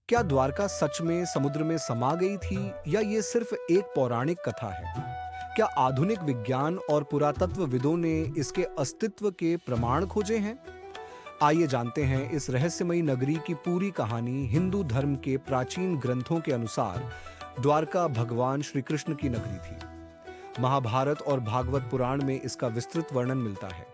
क्या द्वारका सच में समुद्र में समा गई थी या ये सिर्फ एक पौराणिक कथा है? क्या आधुनिक विज्ञान और पुरातत्वविदों ने इसके अस्तित्व के प्रमाण खोजे हैं? आइए जानते हैं इस रहस्यमयी नगरी की पूरी कहानी। हिंदू धर्म के प्राचीन ग्रंथों के अनुसार द्वारका भगवान श्री कृष्ण की नगरी थी। महाभारत और भागवत पुराण में इसका विस्तृत वर्णन मिलता है।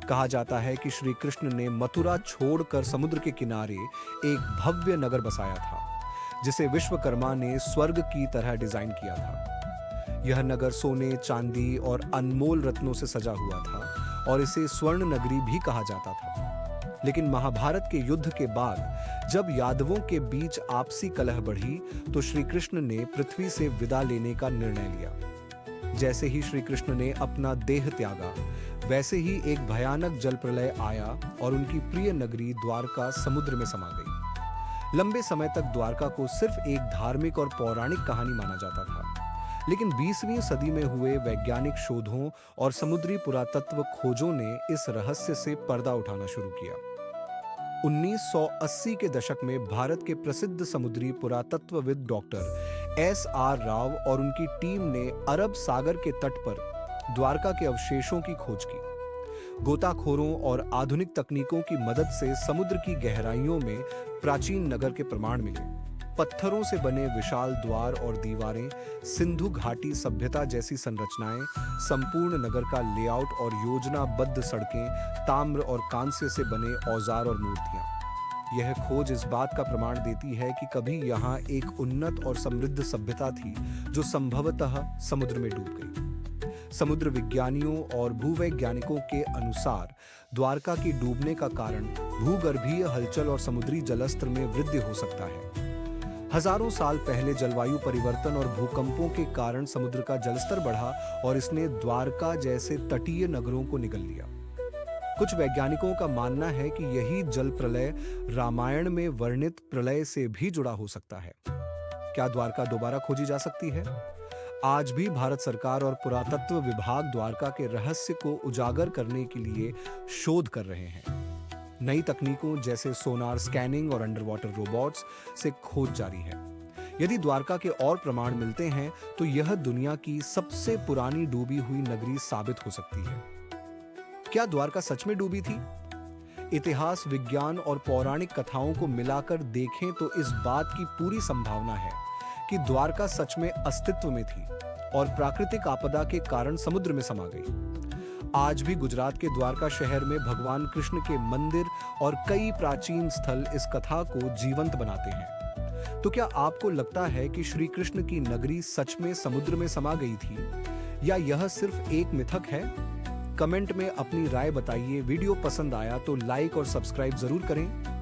कहा जाता है कि श्री कृष्ण ने मथुरा छोड़कर समुद्र के किनारे एक भव्य नगर बसाया था, जिसे विश्वकर्मा ने स्वर्ग की तरह डिजाइन किया था। यह नगर सोने, चांदी और अनमोल रत्नों से सजा हुआ था और इसे स्वर्ण नगरी भी कहा जाता था। लेकिन महाभारत के युद्ध के बाद जब यादवों के बीच आपसी कलह बढ़ी, तो श्री कृष्ण ने पृथ्वी से विदा लेने का निर्णय लिया। जैसे ही श्री कृष्ण ने अपना देह त्यागा, वैसे ही एक भयानक जल प्रलय आया और उनकी प्रिय नगरी द्वारका समुद्र में समा गई। लंबे समय तक द्वारका को सिर्फ एक धार्मिक और पौराणिक कहानी माना जाता था, लेकिन 20वीं सदी में हुए वैज्ञानिक शोधों और समुद्री पुरातत्व खोजों ने इस रहस्य से पर्दा उठाना शुरू किया। 1980 के दशक में भारत के प्रसिद्ध समुद्री पुरातत्वविद डॉक्टर S.R. राव और उनकी टीम ने अरब सागर के तट पर द्वारका के अवशेषों की खोज की। गोताखोरों और आधुनिक तकनीकों की मदद से समुद्र की गहराइयों में प्राचीन नगर के प्रमाण मिले। पत्थरों से बने विशाल द्वार और दीवारें, सिंधु घाटी सभ्यता जैसी संरचनाएं, संपूर्ण नगर का लेआउट और योजनाबद्ध सड़कें, ताम्र और कांस्य से बने औजार और मूर्तियां। यह खोज इस बात का प्रमाण देती है कि कभी यहाँ एक उन्नत और समृद्ध सभ्यता थी, जो संभवतः समुद्र में डूब गई। समुद्र विज्ञानियों और भूवैज्ञानिकों के अनुसार द्वारका की डूबने का कारण भूगर्भीय हलचल और समुद्री जलस्तर में वृद्धि हो सकता है। हजारों साल पहले जलवायु परिवर्तन और भूकंपों के कारण समुद्र का जलस्तर बढ़ा और इसने द्वारका जैसे तटीय नगरों को निगल लिया। कुछ वैज्ञानिकों का मानना है कि यही जल प्रलय रामायण में वर्णित प्रलय से भी जुड़ा हो सकता है। क्या द्वारका दोबारा खोजी जा सकती है? आज भी भारत सरकार और पुरातत्व विभाग द्वारका के रहस्य को उजागर करने के लिए शोध कर रहे हैं। नई तकनीकों जैसे सोनार स्कैनिंग और अंडर वाटर रोबोट्स से खोज जारी है। यदि द्वारका के और प्रमाण मिलते हैं, तो यह दुनिया की सबसे पुरानी डूबी हुई नगरी साबित हो सकती है। क्या द्वारका सच में डूबी थी? इतिहास, विज्ञान और पौराणिक कथाओं को मिलाकर देखें तो इस बात की पूरी संभावना है कि द्वारका सच में अस्तित्व में थी और प्राकृतिक आपदा के कारण समुद्र में समा गई। आज भी गुजरात के द्वारका शहर में भगवान कृष्ण के मंदिर और कई प्राचीन स्थल इस कथा को जीवंत बनाते हैं। तो क्या आपको लगता है कि श्री कृष्ण की नगरी सच में समुद्र में समा गई थी, या यह सिर्फ एक मिथक है? कमेंट में अपनी राय बताइए। वीडियो पसंद आया तो लाइक और सब्सक्राइब जरूर करें।